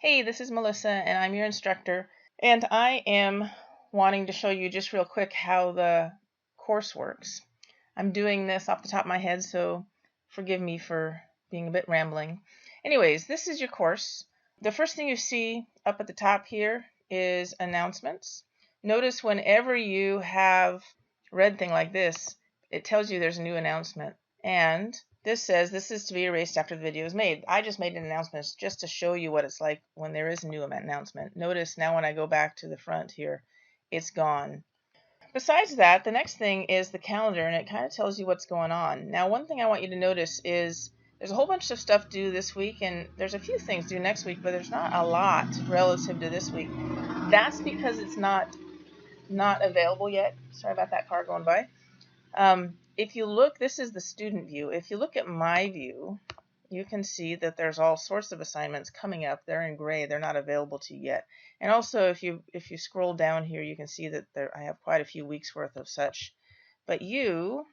Hey, this is Melissa and I'm your instructor, and I am wanting to show you just real quick how the course works. I'm doing this off the top of my head, so forgive me for being a bit rambling. Anyways, this is your course. The first thing you see up at the top here is announcements. Notice whenever you have a red thing like this, it tells you there's a new announcement. And this says this is to be erased after the video is made. I just made an announcement just to show you what it's like when there is a new announcement. Notice now when I go back to the front here, it's gone. Besides that, the next thing is the calendar, and it kind of tells you what's going on. Now, one thing I want you to notice is there's a whole bunch of stuff due this week, and there's a few things due next week, but there's not a lot relative to this week. That's because it's not available yet. Sorry about that car going by. If you look, this is the student view. If you look at my view, you can see that there's all sorts of assignments coming up. They're in gray. They're not available to you yet. And also, if you scroll down here, you can see that I have quite a few weeks worth of such. But you,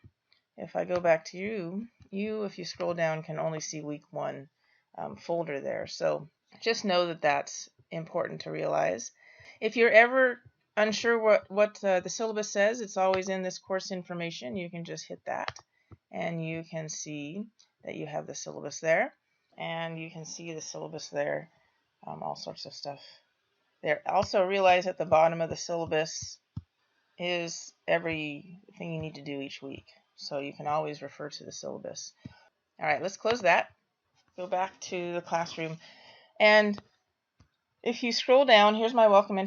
if I go back to you, if you scroll down, can only see week 1 folder there. So just know that that's important to realize. If you're ever unsure what the syllabus says, it's always in this course information. You can just hit that and you can see that you have the syllabus there, and you can see the syllabus there, all sorts of stuff there. Also realize at the bottom of the syllabus is everything you need to do each week, so you can always refer to the syllabus. All right, let's close that, go back to the classroom, and if you scroll down, here's my welcome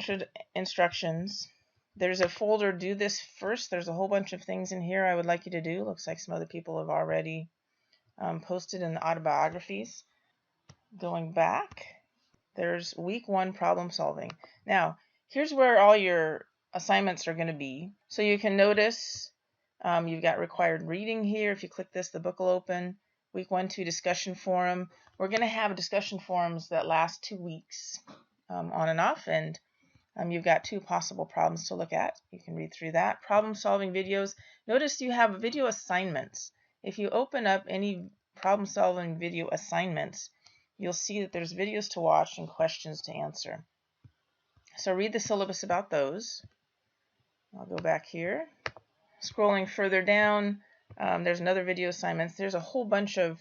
instructions. There's a folder, do this first. There's a whole bunch of things in here I would like you to do. Looks like some other people have already posted in the autobiographies. Going back, there's week 1 problem solving. Now, here's where all your assignments are going to be. So you can notice you've got required reading here. If you click this, the book will open. Week 1, 2 discussion forum. We're going to have discussion forums that last 2 weeks on and off, and you've got 2 possible problems to look at. You can read through that. Problem solving videos. Notice you have video assignments. If you open up any problem solving video assignments, you'll see that there's videos to watch and questions to answer. So read the syllabus about those. I'll go back here. Scrolling further down, there's another video assignments. There's a whole bunch of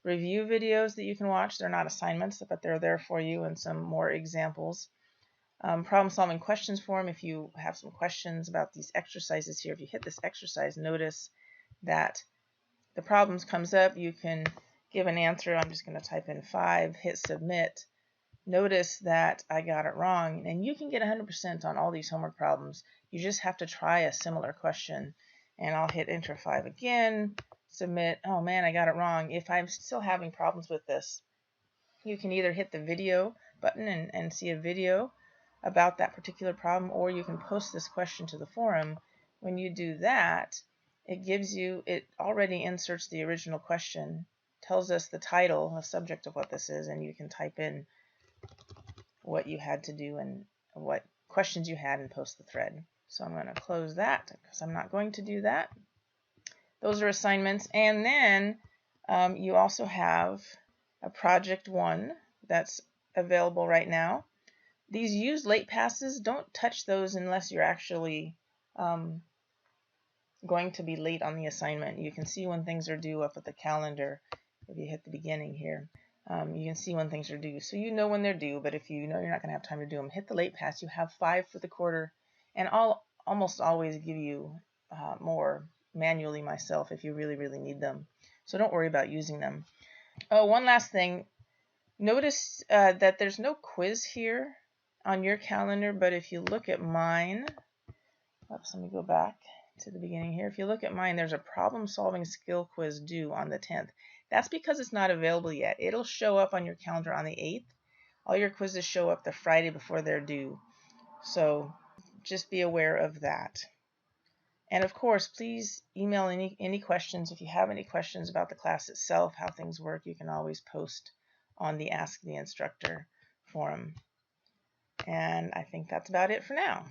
review videos that you can watch. They're not assignments, but they're there for you, and some more examples. Problem solving questions form. If you have some questions about these exercises here, if you hit this exercise, notice that the problems comes up. You can give an answer. I'm just going to type in 5, hit submit. Notice that I got it wrong, and you can get 100% on all these homework problems. You just have to try a similar question, and I'll hit enter 5 again, submit. Oh man, I got it wrong. If I'm still having problems with this, you can either hit the video button and see a video about that particular problem, or you can post this question to the forum. When you do that, it already inserts the original question, tells us the title, the subject of what this is, and you can type in what you had to do and what questions you had and post the thread. So I'm going to close that because I'm not going to do that. Those are assignments. And then you also have a project 1 that's available right now. These used late passes, don't touch those unless you're actually going to be late on the assignment. You can see when things are due up at the calendar. If you hit the beginning here, you can see when things are due. So you know when they're due, but if you know you're not going to have time to do them, hit the late pass. You have 5 for the quarter, and I'll almost always give you more manually myself if you really, really need them. So don't worry about using them. Oh, one last thing. Notice that there's no quiz here on your calendar, but if you look at mine, oops, let me go back to the beginning here. If you look at mine, there's a problem solving skill quiz due on the 10th. That's because it's not available yet. It'll show up on your calendar on the 8th. All your quizzes show up the Friday before they're due. So just be aware of that. And of course, please email any questions. If you have any questions about the class itself, how things work, you can always post on the Ask the Instructor forum. And I think that's about it for now.